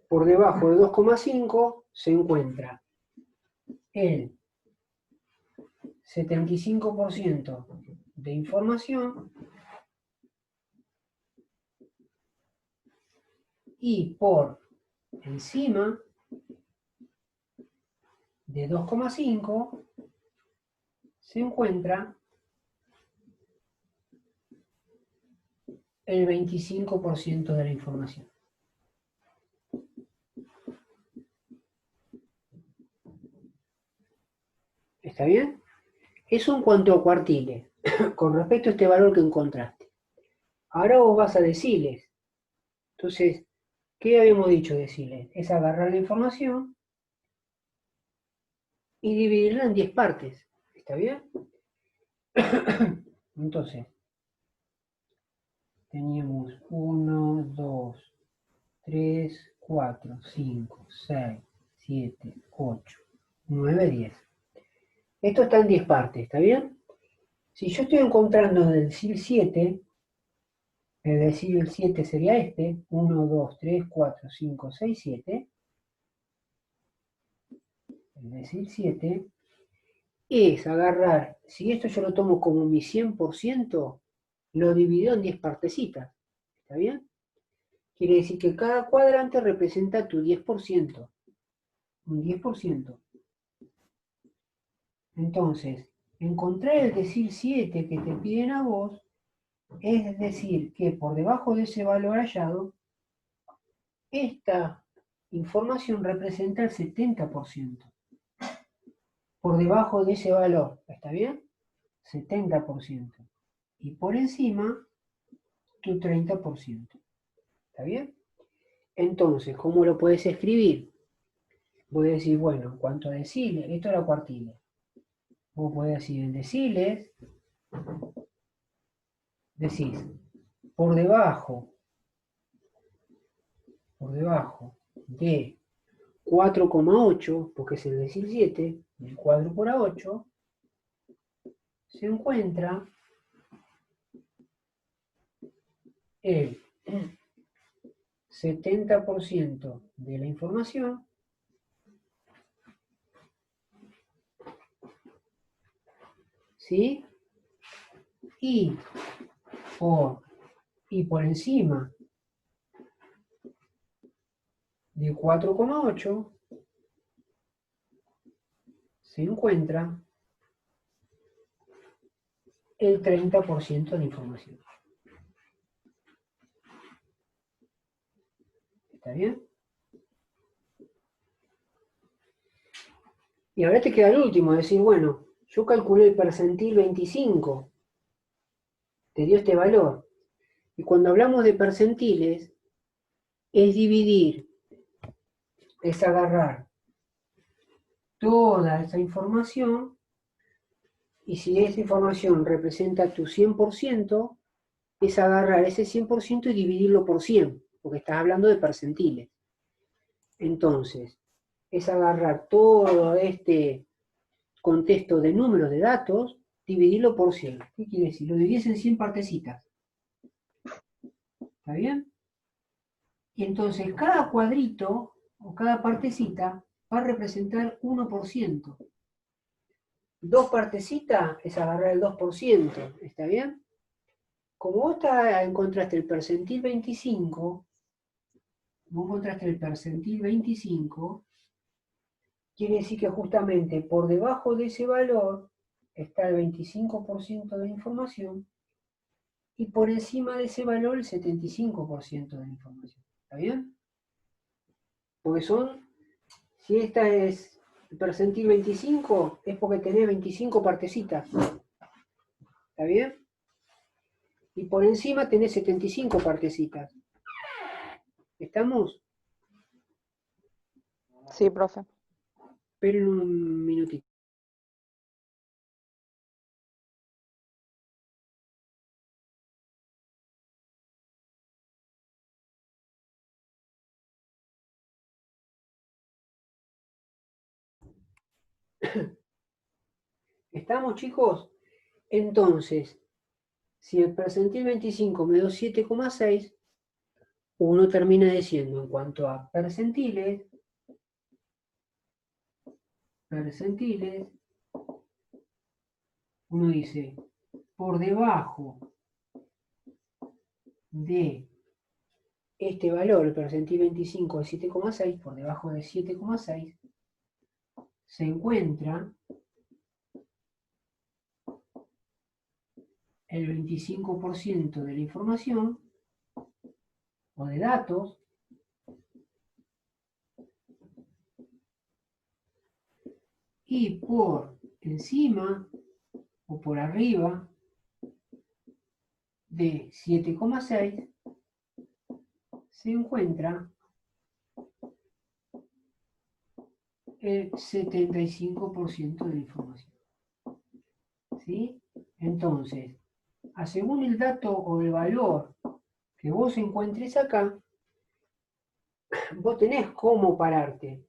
por debajo de 2,5 se encuentra el 75% de información y por encima de 2,5 se encuentra el 25% de la información. ¿Está bien? Eso en cuanto a cuartiles, con respecto a este valor que encontraste. Ahora vos vas a deciles. Entonces, ¿qué habíamos dicho deciles? Es agarrar la información y dividirla en 10 partes. ¿Está bien? Entonces, teníamos 1, 2, 3, 4, 5, 6, 7, 8, 9, 10. Esto está en 10 partes, ¿está bien? Si yo estoy encontrando el decil 7, el decil 7 sería este, 1, 2, 3, 4, 5, 6, 7. El decil 7 es agarrar, si esto yo lo tomo como mi 100%, lo divido en 10 partecitas, ¿está bien? Quiere decir que cada cuadrante representa tu 10%, un 10%. Entonces, encontrar el decil 7 que te piden a vos, es decir, que por debajo de ese valor hallado, esta información representa el 70%. Por debajo de ese valor, ¿está bien? 70%. Y por encima, tu 30%. ¿Está bien? Entonces, ¿cómo lo puedes escribir? Voy a decir, bueno, en cuanto a deciles, esto era cuartiles. Vos podés decir en deciles, decís, por debajo de 4,8, porque es el decil 7, del cuadro por A8, se encuentra el 70% de la información ¿sí? Y por encima de 4,8 se encuentra el 30% de información. ¿Está bien? Y ahora te queda el último, decir, bueno, yo calculé el percentil 25, te dio este valor. Y cuando hablamos de percentiles, es dividir, es agarrar toda esa información, y si esa información representa tu 100%, es agarrar ese 100% y dividirlo por 100, porque estás hablando de percentiles. Entonces, es agarrar todo este contexto de números de datos, dividirlo por 100. ¿Qué quiere decir? Lo divides en 100 partecitas. ¿Está bien? Y entonces cada cuadrito o cada partecita va a representar 1%. Dos partecitas es agarrar el 2%. ¿Está bien? Como vos encontraste el percentil 25, quiere decir que justamente por debajo de ese valor está el 25% de la información y por encima de ese valor el 75% de la información. ¿Está bien? Porque si esta es el percentil 25, es porque tenés 25 partecitas. ¿Está bien? Y por encima tenés 75 partecitas. ¿Estamos? Sí, profe. Esperen un minutito. ¿Estamos, chicos? Entonces, si el percentil 25 me dio 7,6, uno termina diciendo en cuanto a percentiles, uno dice, por debajo de este valor, el percentil 25 de 7,6, por debajo de 7,6, se encuentra el 25% de la información o de datos y por encima o por arriba de 7,6 se encuentra el 75% de la información. ¿Sí? Entonces, según el dato o el valor que vos encuentres acá, vos tenés cómo pararte.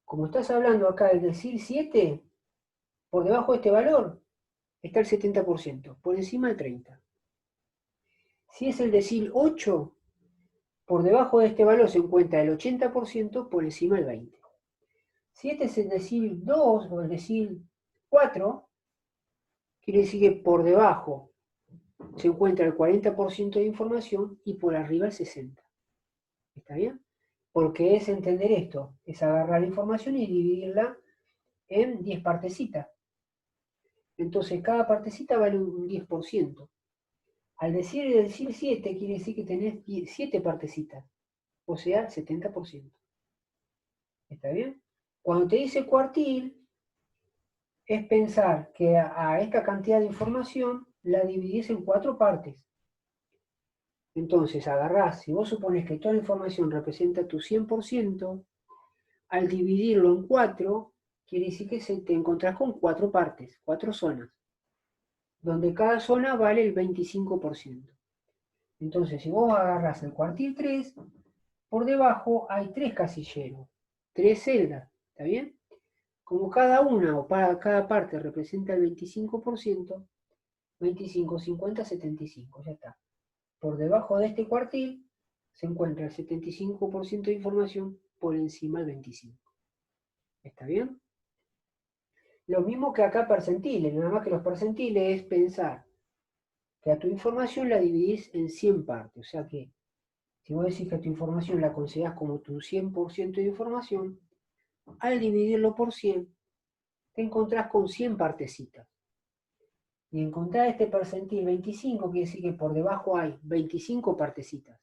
Como estás hablando acá del decil 7, por debajo de este valor está el 70%, por encima el 30%. Si es el decil 8, por debajo de este valor se encuentra el 80%, por encima el 20%. Si este es el decil 2 o el decil 4, quiere decir que por debajo se encuentra el 40% de información y por arriba el 60%. ¿Está bien? Porque es entender esto, es agarrar la información y dividirla en 10 partecitas. Entonces cada partecita vale un 10%. Al decir 7, quiere decir que tenés 7 partecitas, o sea, 70%. ¿Está bien? Cuando te dice cuartil, es pensar que a esta cantidad de información la dividís en 4 partes. Entonces agarrás, si vos supones que toda la información representa tu 100%, al dividirlo en 4, quiere decir que te encontrás con 4 partes, 4 zonas, donde cada zona vale el 25%. Entonces, si vos agarrás el cuartil 3, por debajo hay 3 casilleros, 3 celdas, ¿está bien? Como cada una o para cada parte representa el 25%, 25, 50, 75, ya está. Por debajo de este cuartil se encuentra el 75% de información, por encima el 25%. ¿Está bien? Lo mismo que acá percentiles, nada más que los percentiles es pensar que a tu información la dividís en 100 partes. O sea que si vos decís que a tu información la considerás como tu 100% de información, al dividirlo por 100, te encontrás con 100 partecitas. Y encontrar este percentil 25 quiere decir que por debajo hay 25 partecitas.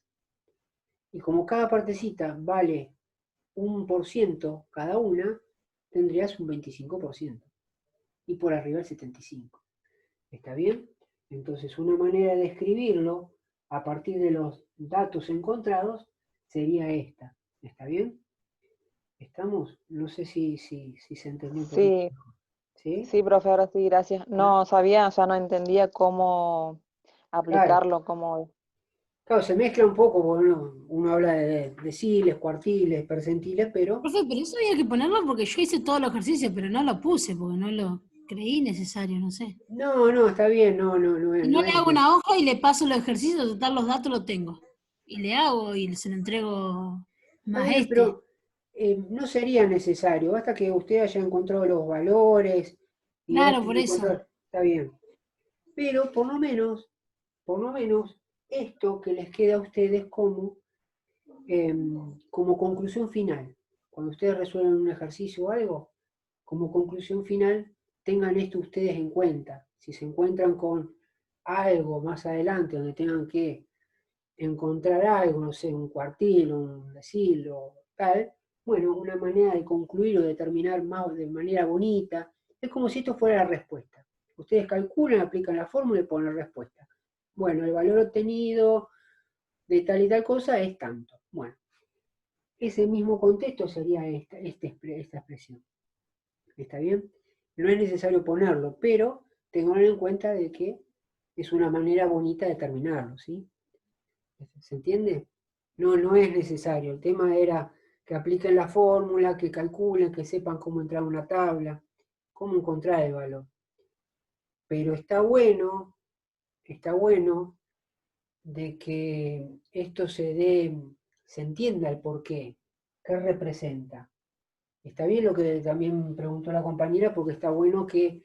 Y como cada partecita vale 1% cada una, tendrías un 25%. Y por arriba el 75%. ¿Está bien? Entonces una manera de escribirlo a partir de los datos encontrados sería esta. ¿Está bien? ¿Estamos? No sé si se entendió un poquito. Sí, ¿Sí? sí, profe, ahora sí, gracias. No sabía, o sea, no entendía cómo Claro. aplicarlo, cómo... Claro, se mezcla un poco, porque uno habla de deciles, cuartiles, percentiles, pero Profe, pero eso había que ponerlo porque yo hice todos los ejercicios, pero no lo puse porque no lo creí necesario, no sé. no, está bien, no Si no no le es hago una hoja y le paso los ejercicios, total los datos los tengo. Y le hago y se lo entrego está más bien, pero no sería necesario, basta que usted haya encontrado los valores y vos Claro, por tenés que eso. encontrar, está bien. Pero por lo menos, esto que les queda a ustedes como conclusión final. Cuando ustedes resuelven un ejercicio o algo, como conclusión final, tengan esto ustedes en cuenta. Si se encuentran con algo más adelante donde tengan que encontrar algo, no sé, un cuartil, un decil o tal, bueno, una manera de concluir o de terminar más de manera bonita, es como si esto fuera la respuesta. Ustedes calculan, aplican la fórmula y ponen la respuesta. Bueno, el valor obtenido de tal y tal cosa es tanto. Bueno, ese mismo contexto sería esta expresión. ¿Está bien? No es necesario ponerlo, pero tengan en cuenta de que es una manera bonita de terminarlo, ¿sí? ¿Se entiende? No es necesario. El tema era que apliquen la fórmula, que calculen, que sepan cómo entrar a una tabla, cómo encontrar el valor. Pero está bueno de que esto se entienda el porqué, qué representa. Está bien lo que también preguntó la compañera, porque está bueno que,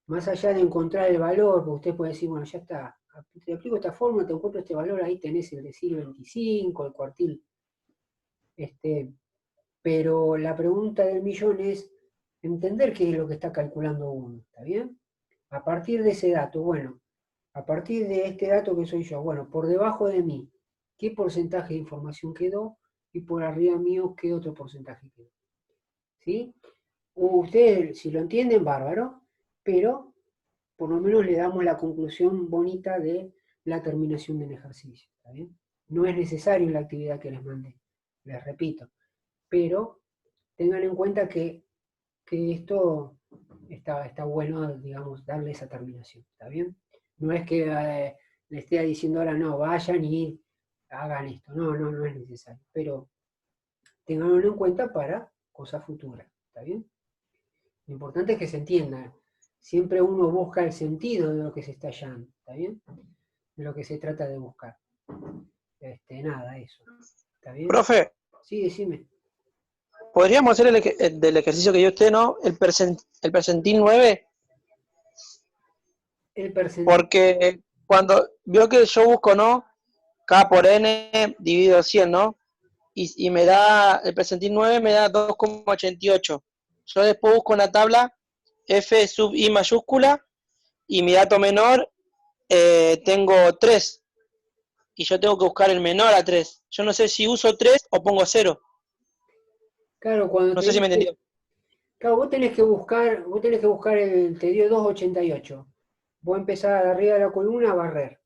más allá de encontrar el valor, porque usted puede decir, bueno, ya está, te aplico esta fórmula, te encuentro este valor, ahí tenés el decil 25, el cuartil, pero la pregunta del millón es entender qué es lo que está calculando uno, ¿está bien? A partir de ese dato, bueno, a partir de este dato que soy yo, bueno, por debajo de mí, ¿qué porcentaje de información quedó? Y por arriba mío, ¿qué otro porcentaje quedó? ¿Sí? Ustedes, si lo entienden, bárbaro, pero por lo menos le damos la conclusión bonita de la terminación del ejercicio, ¿está bien? No es necesario la actividad que les mandé, les repito, pero tengan en cuenta que esto está bueno, digamos, darle esa terminación, ¿está bien? No es que le esté diciendo ahora, no, vayan y hagan esto, no es necesario, pero tenganlo en cuenta para cosas futuras, ¿está bien? Lo importante es que se entienda, siempre uno busca el sentido de lo que se está hallando, ¿está bien? De lo que se trata de buscar. Nada, eso, ¿está bien? Profe, Sí, decime. ¿podríamos hacer del ejercicio que yo usted, no? El percentil 9, El percentil. porque cuando vio que yo busco, ¿no? K por N dividido 100, ¿no? Y me da, el percentil 9 me da 2,88. Yo después busco una tabla F sub I mayúscula y mi dato menor tengo 3. Y yo tengo que buscar el menor a 3. Yo no sé si uso 3 o pongo 0. Claro, cuando No te sé si me dice, entendió. claro, vos tenés que buscar te dio 2,88. Vos empezás de arriba de la columna a barrer.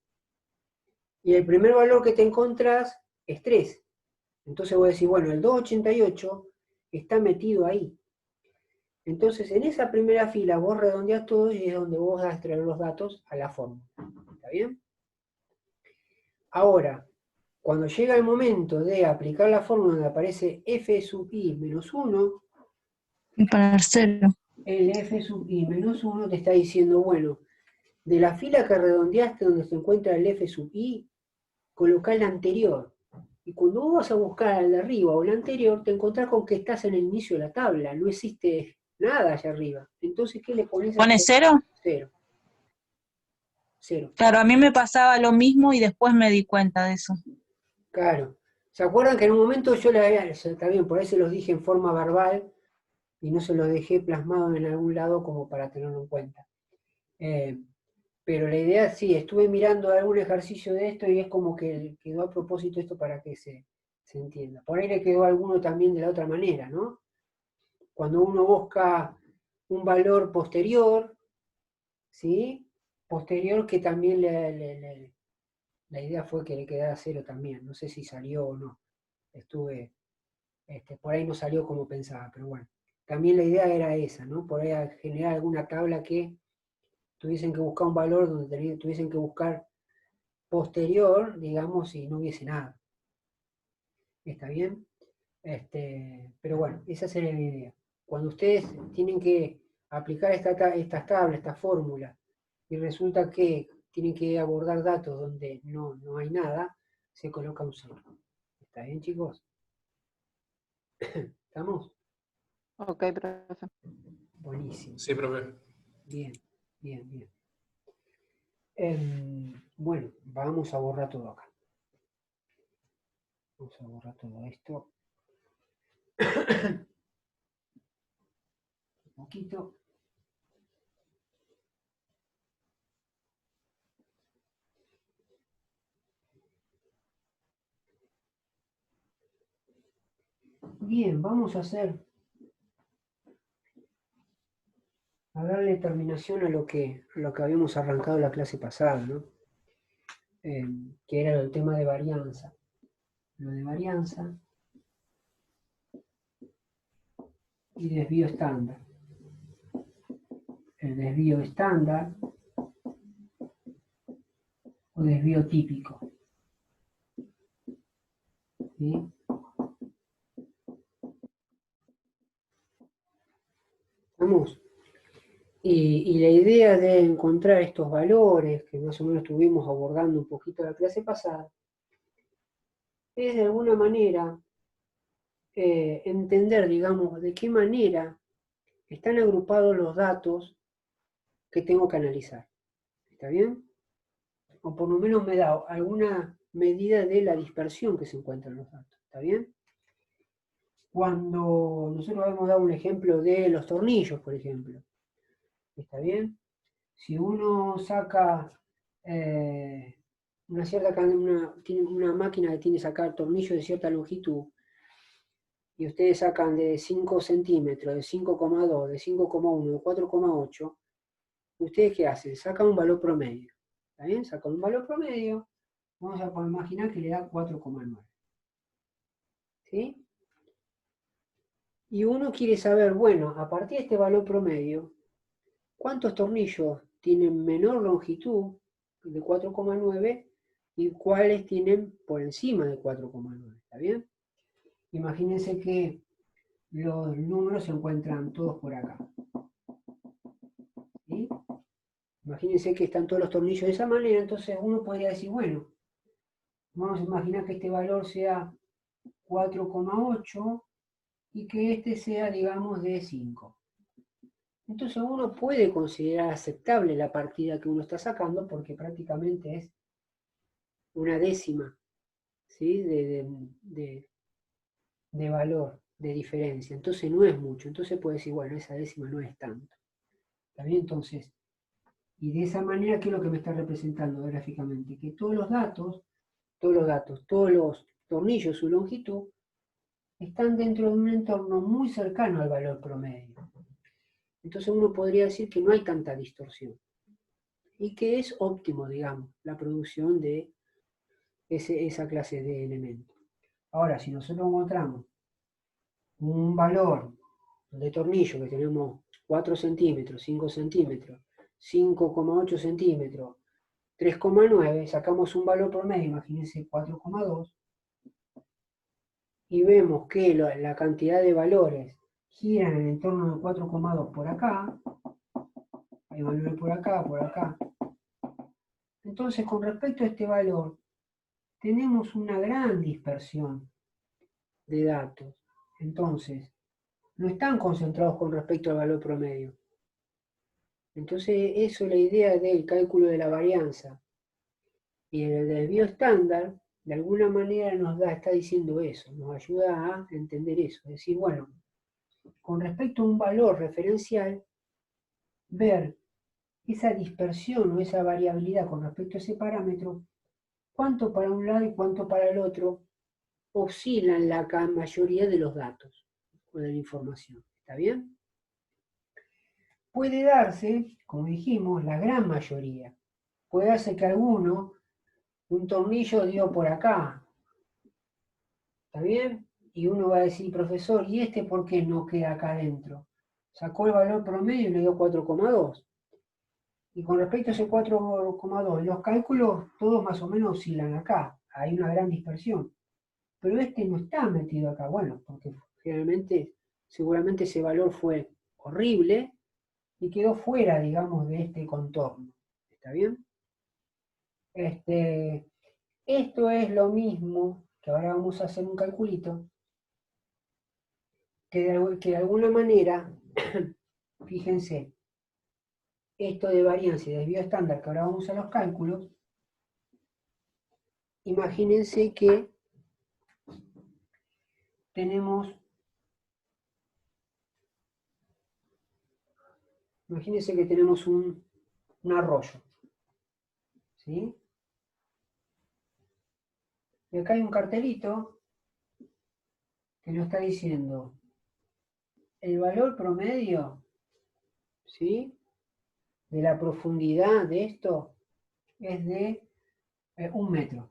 Y el primer valor que te encontrás es 3. Entonces vos decís, bueno, el 2,88 está metido ahí. Entonces en esa primera fila vos redondeás todo y es donde vos vas a extraer los datos a la fórmula. ¿Está bien? Ahora, cuando llega el momento de aplicar la fórmula donde aparece f sub i menos 1, Y para el 0. el f sub i menos 1 te está diciendo, bueno, de la fila que redondeaste donde se encuentra el f sub i, colocá el anterior. Y cuando vos vas a buscar el de arriba o el anterior, te encontrás con que estás en el inicio de la tabla, no existe nada allá arriba. Entonces, ¿qué le pones a ¿Pone 0? Cero. Cero. Claro, a mí me pasaba lo mismo y después me di cuenta de eso. Claro. ¿Se acuerdan que en un momento yo le había, está bien, por ahí se los dije en forma verbal y no se los dejé plasmado en algún lado como para tenerlo en cuenta? Pero la idea, sí, estuve mirando algún ejercicio de esto y es como que quedó a propósito esto para que se entienda. Por ahí le quedó alguno también de la otra manera, ¿no? Cuando uno busca un valor posterior, ¿sí? Posterior que también la idea fue que le quedara 0 también. No sé si salió o no. Por ahí no salió como pensaba, pero bueno. También la idea era esa, ¿no? Por ahí generar alguna tabla que tuviesen que buscar un valor donde tuviesen que buscar posterior, digamos, y no hubiese nada. ¿Está bien? Pero bueno, esa sería la idea. Cuando ustedes tienen que aplicar estas tablas, esta fórmula, y resulta que tienen que abordar datos donde no hay nada, se coloca un 0. ¿Está bien, chicos? ¿Estamos? Ok, profe. Buenísimo. Sí, profe. Bien, bien, bien. Bueno, vamos a borrar todo acá. Vamos a borrar todo esto. Un poquito. Bien, vamos a darle terminación a lo que habíamos arrancado la clase pasada, ¿no? Que era el tema de varianza. Lo de varianza y desvío estándar. El desvío estándar o desvío típico. ¿Sí? ¿Estamos? Y la idea de encontrar estos valores, que más o menos estuvimos abordando un poquito la clase pasada, es de alguna manera entender, digamos, de qué manera están agrupados los datos que tengo que analizar. ¿Está bien? O por lo menos me da alguna medida de la dispersión que se encuentra en los datos. ¿Está bien? Cuando nosotros hemos dado un ejemplo de los tornillos, por ejemplo. ¿Está bien? Si uno saca tiene una máquina que tiene que sacar tornillos de cierta longitud, y ustedes sacan de 5 centímetros, de 5,2, de 5,1, de 4,8, ¿ustedes qué hacen? Sacan un valor promedio. ¿Está bien? Sacan un valor promedio, vamos a imaginar que le da 4,9. ¿Sí? Y uno quiere saber, bueno, a partir de este valor promedio, ¿cuántos tornillos tienen menor longitud de 4,9 y cuáles tienen por encima de 4,9? ¿Está bien? Imagínense que los números se encuentran todos por acá. ¿Sí? Imagínense que están todos los tornillos de esa manera, entonces uno podría decir, bueno, vamos a imaginar que este valor sea 4,8 y que este sea, digamos, de 5. Entonces uno puede considerar aceptable la partida que uno está sacando porque prácticamente es una décima, ¿sí? de valor, de diferencia. Entonces no es mucho. Entonces puede decir, bueno, esa décima no es tanto. ¿Está bien? Entonces, y de esa manera, ¿qué es lo que me está representando gráficamente? Que todos los datos, todos los tornillos, su longitud, están dentro de un entorno muy cercano al valor promedio. Entonces uno podría decir que no hay tanta distorsión y que es óptimo, digamos, la producción de esa clase de elementos. Ahora, si nosotros encontramos un valor de tornillo que tenemos 4 centímetros, 5 centímetros, 5,8 centímetros, 3,9, sacamos un valor promedio, imagínense 4,2, y vemos que la cantidad de valores giran en el entorno de 4,2 por acá, hay valores por acá, por acá. Entonces, con respecto a este valor, tenemos una gran dispersión de datos. Entonces, no están concentrados con respecto al valor promedio. Entonces, eso es la idea del cálculo de la varianza. Y el desvío estándar, de alguna manera está diciendo eso, nos ayuda a entender eso. Es decir, bueno, con respecto a un valor referencial, ver esa dispersión o esa variabilidad con respecto a ese parámetro, cuánto para un lado y cuánto para el otro, oscilan la mayoría de los datos o de la información. ¿Está bien? Puede darse, como dijimos, la gran mayoría. Puede darse que un tornillo dio por acá. ¿Está bien? Y uno va a decir, profesor, ¿y este por qué no queda acá adentro? Sacó el valor promedio y le dio 4,2. Y con respecto a ese 4,2, los cálculos todos más o menos oscilan acá. Hay una gran dispersión. Pero este no está metido acá. Bueno, porque seguramente ese valor fue horrible y quedó fuera, digamos, de este contorno. ¿Está bien? Esto es lo mismo, que ahora vamos a hacer un calculito, que de alguna manera, fíjense, esto de varianza y desvío estándar, que ahora vamos a los cálculos, imagínense que tenemos, un arroyo, ¿sí? Y acá hay un cartelito que nos está diciendo el valor promedio, ¿sí?, de la profundidad de esto es de 1 metro.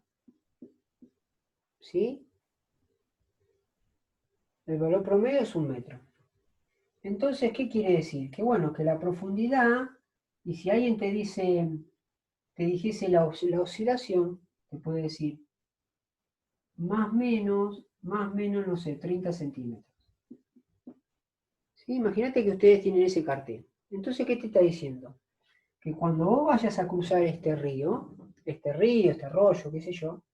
¿Sí? El valor promedio es 1 metro. Entonces, ¿qué quiere decir? Que bueno, que la profundidad, y si alguien te dijese la oscilación, te puede decir más menos, no sé, 30 centímetros. ¿Sí? Imagínate que ustedes tienen ese cartel. Entonces, ¿qué te está diciendo? Que cuando vos vayas a cruzar este río, este arroyo, qué sé yo,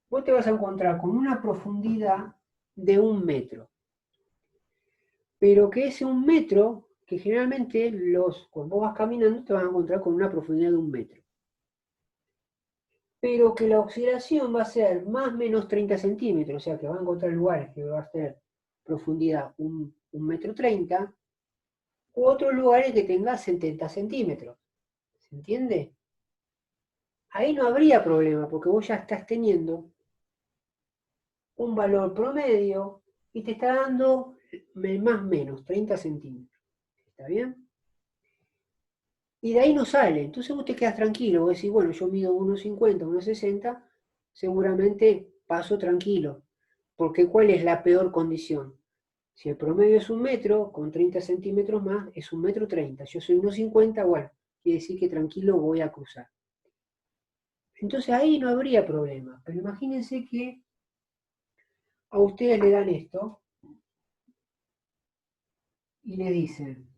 vos te vas a encontrar con una profundidad de 1 metro. Pero que ese 1 metro, que generalmente cuando vos vas caminando te vas a encontrar con una profundidad de 1 metro. Pero que la oscilación va a ser más o menos 30 centímetros, o sea que vas a encontrar lugares que va a tener profundidad 1 metro 30, u otros lugares que tenga 70 centímetros. ¿Se entiende? Ahí no habría problema, porque vos ya estás teniendo un valor promedio y te está dando más o menos 30 centímetros. ¿Está bien? Y de ahí no sale. Entonces vos te quedas tranquilo. Vos decís, bueno, yo mido 1,50, 1,60, seguramente paso tranquilo. Porque ¿cuál es la peor condición? Si el promedio es 1 metro, con 30 centímetros más, es 1 metro 30. Yo soy 1,50, bueno, quiere decir que tranquilo voy a cruzar. Entonces ahí no habría problema. Pero imagínense que a ustedes le dan esto y le dicen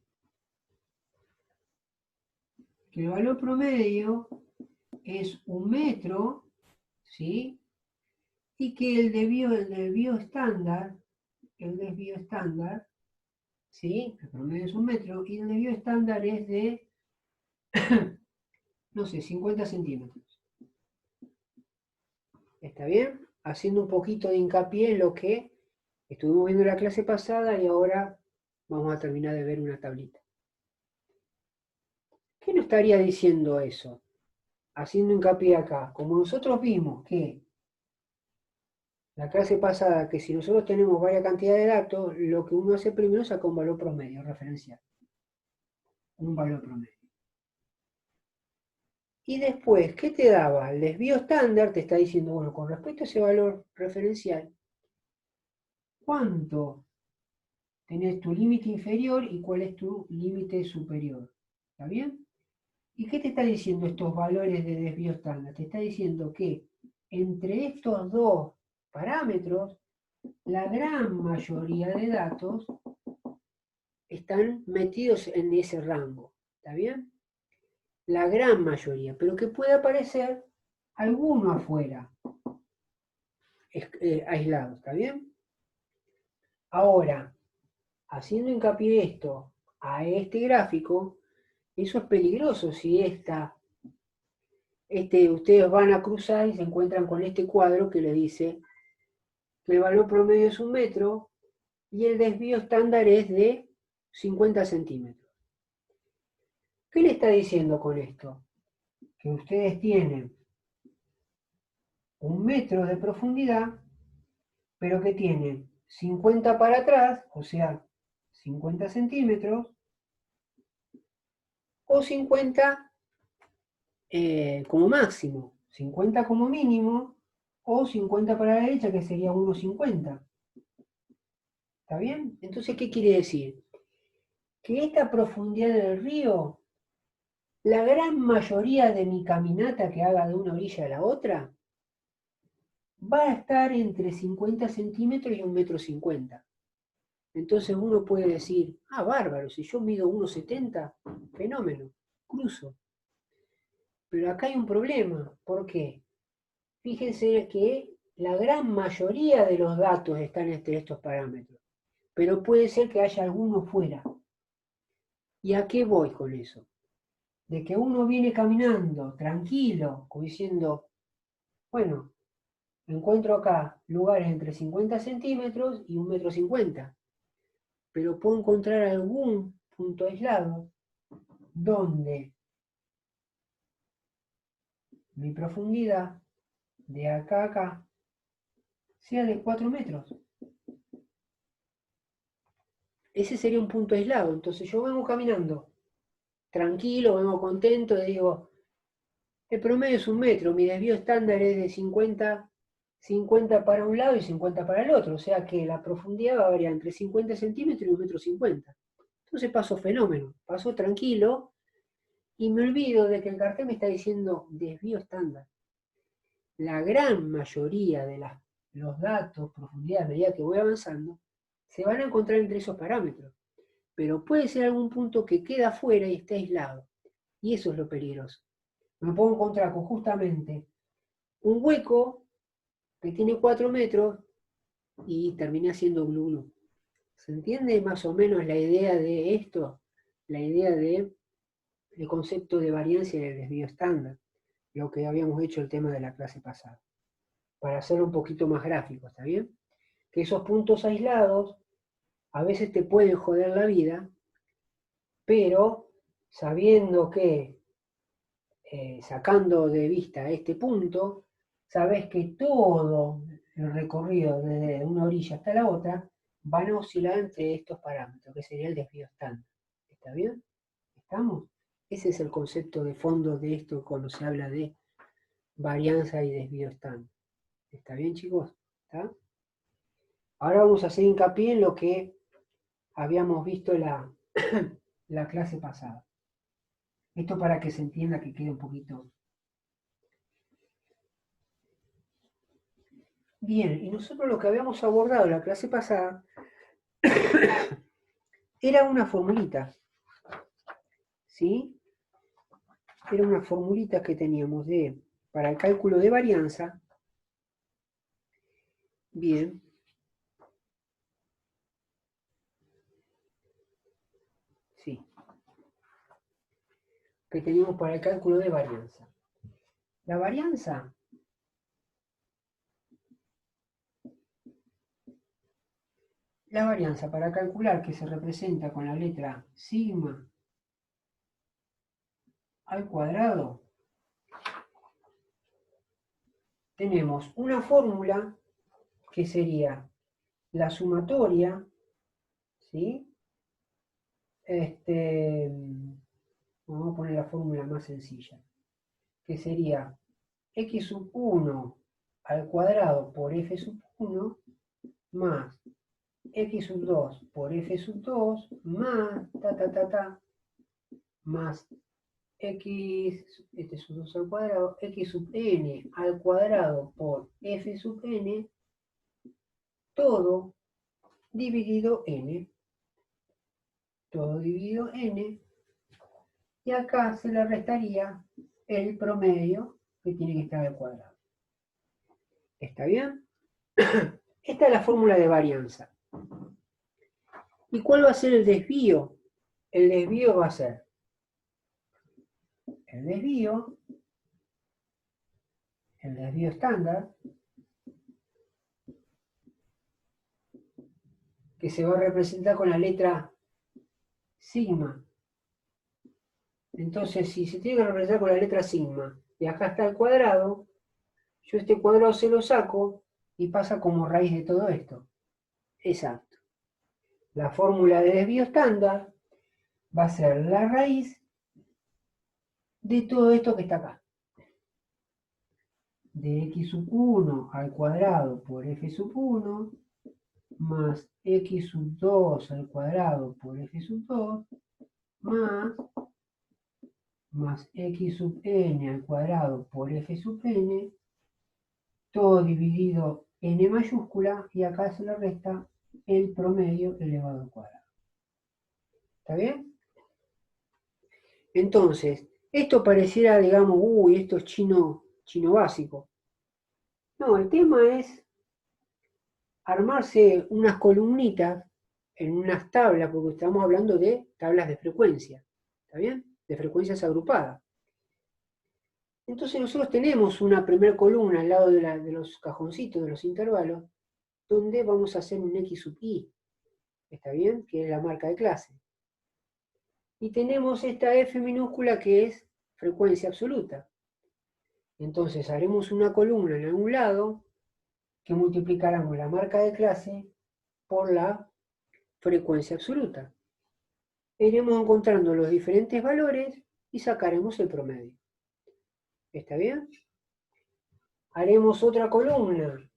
que el valor promedio es 1 metro, ¿sí? Y que el desvío estándar, ¿sí? El promedio es 1 metro y el desvío estándar es de, no sé, 50 centímetros. ¿Está bien? Haciendo un poquito de hincapié en lo que estuvimos viendo en la clase pasada y ahora vamos a terminar de ver una tablita. ¿Qué nos estaría diciendo eso? Haciendo hincapié acá, como nosotros vimos que la clase pasada, que si nosotros tenemos varias cantidades de datos, lo que uno hace primero es sacar un valor promedio referencial. Un valor promedio. Y después, ¿qué te daba? El desvío estándar te está diciendo, bueno, con respecto a ese valor referencial, ¿cuánto tenés tu límite inferior y cuál es tu límite superior? ¿Está bien? ¿Y qué te está diciendo estos valores de desvío estándar? Te está diciendo que entre estos dos parámetros, la gran mayoría de datos están metidos en ese rango. ¿Está bien? La gran mayoría, pero que puede aparecer alguno afuera, aislado. ¿Está bien? Ahora, haciendo hincapié esto a este gráfico, eso es peligroso si ustedes van a cruzar y se encuentran con este cuadro que le dice que el valor promedio es 1 metro y el desvío estándar es de 50 centímetros. ¿Qué le está diciendo con esto? Que ustedes tienen 1 metro de profundidad, pero que tienen 50 para atrás, o sea, 50 centímetros, o 50 como máximo, 50 como mínimo, o 50 para la derecha, que sería 1,50. ¿Está bien? Entonces, ¿qué quiere decir? Que esta profundidad del río, la gran mayoría de mi caminata que haga de una orilla a la otra, va a estar entre 50 centímetros y 1,50 m. Entonces uno puede decir, ah, bárbaro, si yo mido 1,70, fenómeno, cruzo. Pero acá hay un problema. ¿Por qué? Fíjense que la gran mayoría de los datos están entre estos parámetros, pero puede ser que haya alguno fuera. ¿Y a qué voy con eso? De que uno viene caminando tranquilo, como diciendo, bueno, encuentro acá lugares entre 50 centímetros y 1,50 m, pero puedo encontrar algún punto aislado donde mi profundidad de acá a acá sea de 4 metros. Ese sería un punto aislado. Entonces yo vengo caminando tranquilo, vengo contento, y digo, el promedio es 1 metro, mi desvío estándar es de 50 para un lado y 50 para el otro, o sea que la profundidad va a variar entre 50 centímetros y 1,50 m. Entonces paso fenómeno, paso tranquilo y me olvido de que el cartel me está diciendo desvío estándar. La gran mayoría de los datos, profundidad, a medida que voy avanzando, se van a encontrar entre esos parámetros. pero puede ser algún punto que queda afuera y está aislado. Y eso es lo peligroso. Me puedo encontrar con justamente un hueco que tiene 4 metros y termina siendo glu-glu. ¿Se entiende más o menos la idea de esto? La idea del concepto de variancia y el desvío estándar, lo que habíamos hecho el tema de la clase pasada. Para hacerlo un poquito más gráfico, ¿está bien? Que esos puntos aislados a veces te pueden joder la vida, pero sabiendo que, sacando de vista este punto, sabes que todo el recorrido desde una orilla hasta la otra van a oscilar entre estos parámetros, que sería el desvío estándar. ¿Está bien? ¿Estamos? Ese es el concepto de fondo de esto cuando se habla de varianza y desvío estándar. ¿Está bien, chicos? ¿Está? Ahora vamos a hacer hincapié en lo que habíamos visto en la clase pasada. Esto para que se entienda, que quede un poquito. Bien, y nosotros lo que habíamos abordado en la clase pasada era una formulita, ¿sí? Era una formulita que teníamos para el cálculo de varianza. Bien. Sí. Que teníamos para el cálculo de varianza. La varianza para calcular, que se representa con la letra sigma al cuadrado, tenemos una fórmula que sería la sumatoria, ¿sí? Vamos a poner la fórmula más sencilla, que sería x sub 1 al cuadrado por f sub 1 más x sub 2 por f sub 2 más más x, sub 2 al cuadrado, x sub n al cuadrado por f sub n, todo dividido n. Todo dividido n. Y acá se le restaría el promedio que tiene que estar al cuadrado. ¿Está bien? Esta es la fórmula de varianza. ¿Y cuál va a ser el desvío? El desvío va a ser el desvío estándar, que se va a representar con la letra sigma. Entonces, si se tiene que representar con la letra sigma, y acá está el cuadrado, yo este cuadrado se lo saco y pasa como raíz de todo esto. Exacto. La fórmula de desvío estándar va a ser la raíz de todo esto que está acá. De x sub 1 al cuadrado por f sub 1 más x sub 2 al cuadrado por f sub 2 más x sub n al cuadrado por f sub n, todo dividido n mayúscula, y acá se le resta el promedio elevado al cuadrado. ¿Está bien? Entonces, esto pareciera, digamos, uy, esto es chino básico. No, el tema es armarse unas columnitas en unas tablas, porque estamos hablando de tablas de frecuencia, ¿está bien? De frecuencias agrupadas. Entonces nosotros tenemos una primera columna al lado de los cajoncitos, de los intervalos, donde vamos a hacer un x sub i, ¿está bien? Que es la marca de clase. Y tenemos esta f minúscula que es frecuencia absoluta. Entonces haremos una columna en algún lado que multiplicaremos la marca de clase por la frecuencia absoluta. Iremos encontrando los diferentes valores y sacaremos el promedio. ¿Está bien? Haremos otra columna.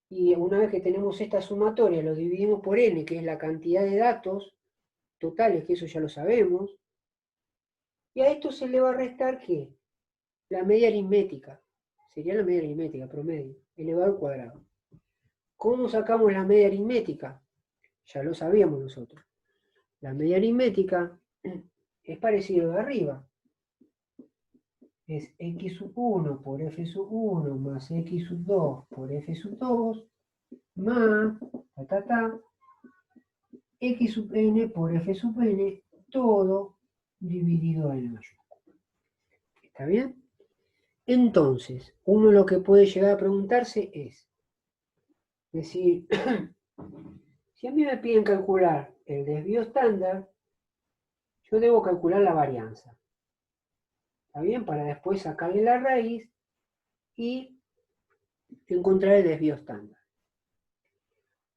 Y una vez que tenemos esta sumatoria, lo dividimos por n, que es la cantidad de datos totales, que eso ya lo sabemos. Y a esto se le va a restar, ¿qué? La media aritmética. Sería la media aritmética, promedio, elevado al cuadrado. ¿Cómo sacamos la media aritmética? Ya lo sabíamos nosotros. La media aritmética es parecido de arriba. Es x sub 1 por f sub 1 más x sub 2 por f sub 2 más x sub n por f sub n, todo dividido en mayúscula. ¿Está bien? Entonces, uno lo que puede llegar a preguntarse es decir, si a mí me piden calcular el desvío estándar, yo debo calcular la varianza. ¿Está bien? Para después sacarle la raíz y encontrar el desvío estándar.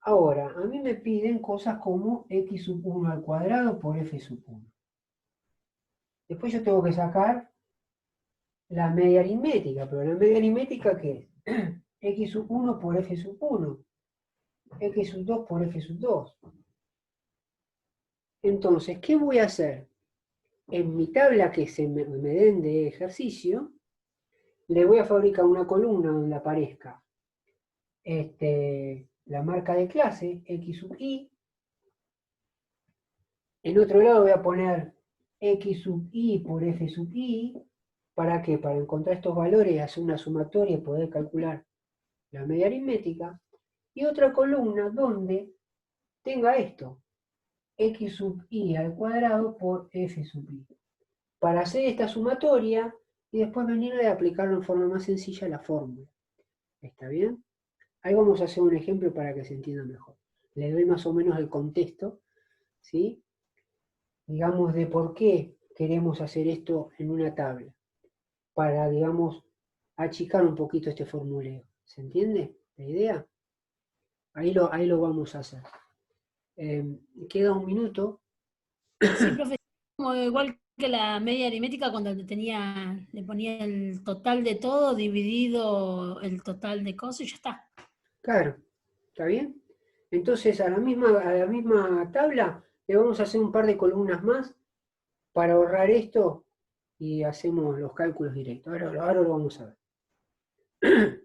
Ahora, a mí me piden cosas como x sub 1 al cuadrado por f sub 1. Después yo tengo que sacar la media aritmética, pero la media aritmética, ¿qué es? X sub 1 por f sub 1, x sub 2 por f sub 2. Entonces, ¿qué voy a hacer? En mi tabla que se me den de ejercicio, le voy a fabricar una columna donde aparezca la marca de clase, x sub i. En otro lado voy a poner x sub i por f sub i. ¿Para qué? Para encontrar estos valores, hacer una sumatoria y poder calcular la media aritmética. Y otra columna donde tenga esto, x sub i al cuadrado por f sub i. Para hacer esta sumatoria y después venir a aplicarlo en forma más sencilla a la fórmula. ¿Está bien? Ahí vamos a hacer un ejemplo para que se entienda mejor. Le doy más o menos el contexto, ¿sí? Digamos, de por qué queremos hacer esto en una tabla. Para, digamos, achicar un poquito este formuleo. ¿Se entiende la idea? Ahí lo vamos a hacer. Queda un minuto. Sí, profe, como igual que la media aritmética cuando le ponía el total de todo dividido el total de cosas y ya está. Claro, ¿está bien? Entonces a la misma tabla le vamos a hacer un par de columnas más para ahorrar esto y hacemos los cálculos directos. Ahora lo vamos a ver.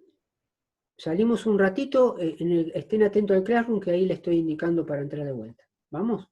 Salimos un ratito, estén atentos al Classroom que ahí le estoy indicando para entrar de vuelta. ¿Vamos?